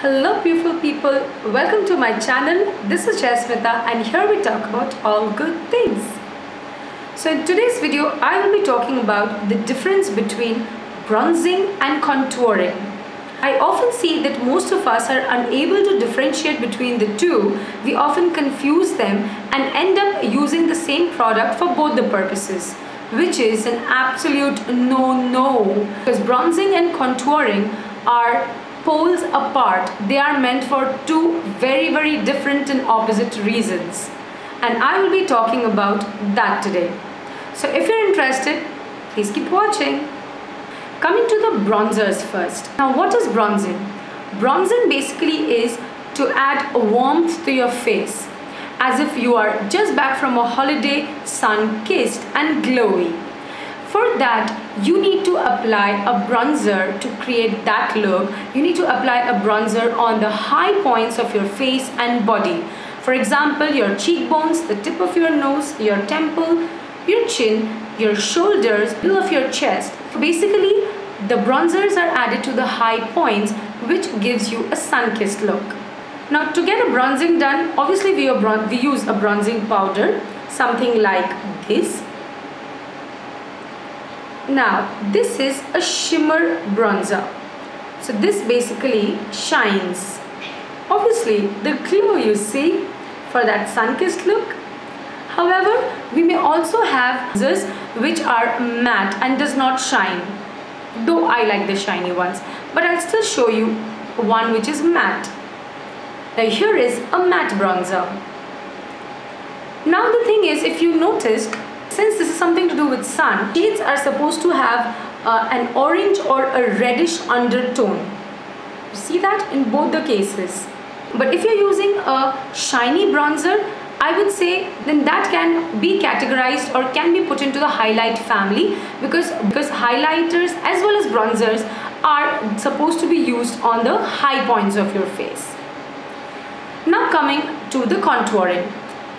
Hello beautiful people, welcome to my channel. This is Jasmita and here we talk about all good things. So in today's video I will be talking about the difference between bronzing and contouring. I often see that most of us are unable to differentiate between the two. We often confuse them and end up using the same product for both the purposes, which is an absolute no-no, because bronzing and contouring are poles apart. They are meant for two very different and opposite reasons, and I will be talking about that today. So if you're interested, please keep watching. Coming to the bronzers first. Now what is bronzing? Bronzing basically is to add warmth to your face, as if you are just back from a holiday, sun-kissed and glowy. For that, you need to apply a bronzer to create that look. You need to apply a bronzer on the high points of your face and body. For example, your cheekbones, the tip of your nose, your temple, your chin, your shoulders, middle of your chest. Basically, the bronzers are added to the high points, which gives you a sun-kissed look. Now, to get a bronzing done, obviously we use a bronzing powder, something like this. Now, this is a shimmer bronzer. So this basically shines. Obviously, the glow you see for that sun-kissed look. However, we may also have bronzers which are matte and does not shine. Though I like the shiny ones, but I'll still show you one which is matte. Now here is a matte bronzer. Now the thing is, if you noticed, since this is something to do with sun, shades are supposed to have an orange or a reddish undertone. You see that in both the cases. But if you're using a shiny bronzer, I would say then that can be categorized or can be put into the highlight family, because highlighters as well as bronzers are supposed to be used on the high points of your face. Now coming to the contouring.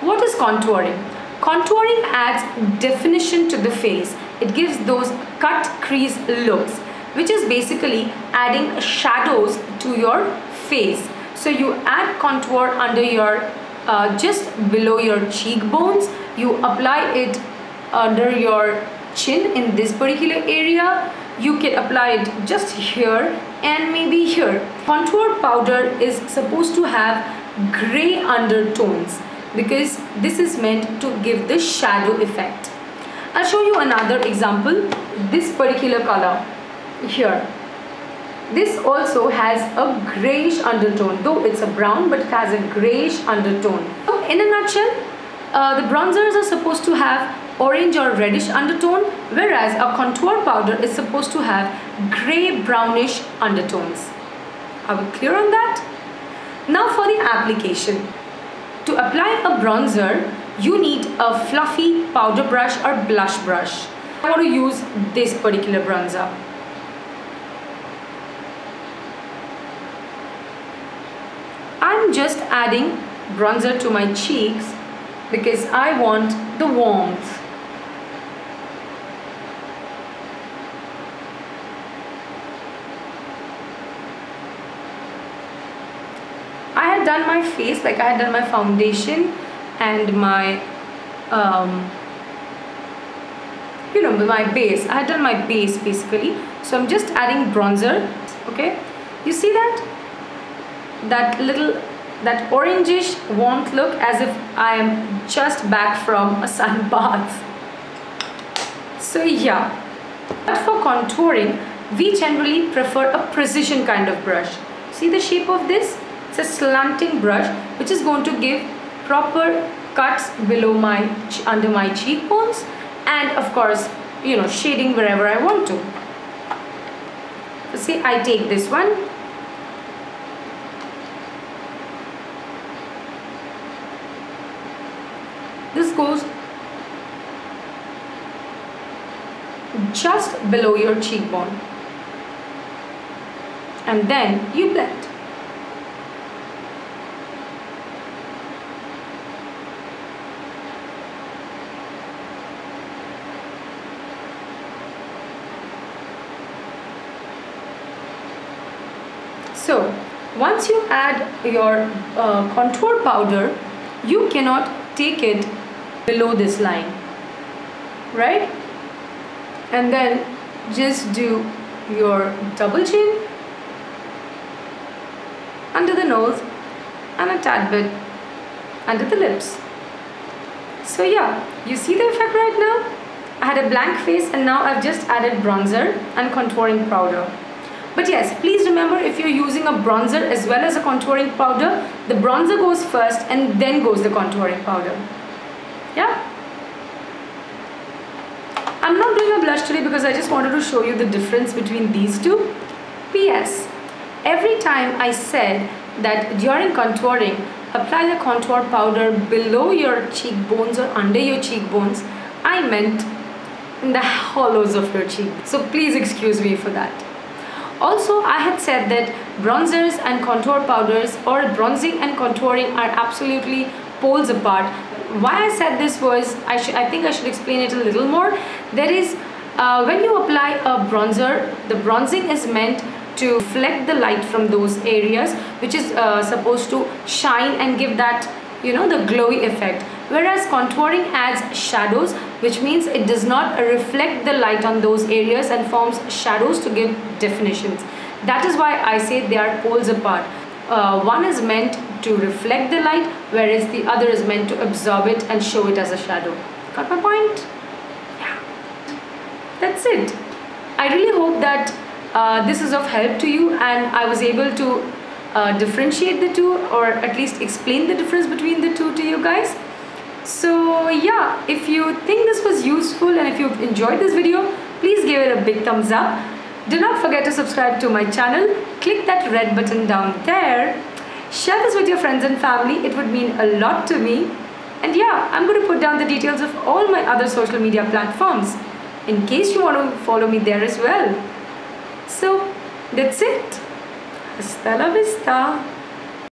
What is contouring? Contouring adds definition to the face. It gives those cut crease looks, which is basically adding shadows to your face. So you add contour under your just below your cheekbones. You apply it under your chin in this particular area. You can apply it just here and maybe here. Contour powder is supposed to have gray undertones, because this is meant to give the shadow effect. I'll show you another example. This particular color here, this also has a grayish undertone, though it's a brown, but it has a grayish undertone. So in a nutshell, the bronzers are supposed to have orange or reddish undertone, whereas a contour powder is supposed to have gray brownish undertones. Are we clear on that? Now for the application. To apply a bronzer, you need a fluffy powder brush or blush brush. I want to use this particular bronzer. I'm just adding bronzer to my cheeks because I want the warmth. I had done my face, like I had done my foundation and my my base. I had done my base basically, so I'm just adding bronzer. Okay, you see that orangish warmth look, as if I am just back from a sun bath. So yeah, but for contouring we generally prefer a precision kind of brush. See the shape of this? It's a slanting brush which is going to give proper cuts below under my cheekbones, and of course, shading wherever I want to. So see, I take this one. This goes just below your cheekbone, and then you blend. So once you add your contour powder, you cannot take it below this line, right? And then just do your double chin, under the nose, and a tad bit under the lips. So yeah, you see the effect right now? I had a blank face and now I've just added bronzer and contouring powder. But yes, please remember, if you're using a bronzer as well as a contouring powder, the bronzer goes first and then goes the contouring powder. Yeah? I'm not doing a blush today because I just wanted to show you the difference between these two. PS, every time I said that during contouring, apply the contour powder below your cheekbones or under your cheekbones, I meant in the hollows of your cheek. So please excuse me for that. Also, I had said that bronzers and contour powders or bronzing and contouring are absolutely poles apart. Why I said this was, I think I should explain it a little more. There is, when you apply a bronzer, the bronzing is meant to reflect the light from those areas, which is supposed to shine and give that, you know, the glowy effect. Whereas contouring adds shadows, which means it does not reflect the light on those areas and forms shadows to give definitions. That is why I say they are poles apart. One is meant to reflect the light, whereas the other is meant to absorb it and show it as a shadow. Got my point? Yeah. That's it. I really hope that this is of help to you and I was able to differentiate the two, or at least explain the difference between the two to you guys. So yeah, if you think this was useful and if you've enjoyed this video, please give it a big thumbs up. Do not forget to subscribe to my channel. Click that red button down there. Share this with your friends and family. It would mean a lot to me. And yeah, I'm going to put down the details of all my other social media platforms in case you want to follow me there as well. So that's it. Hasta la vista.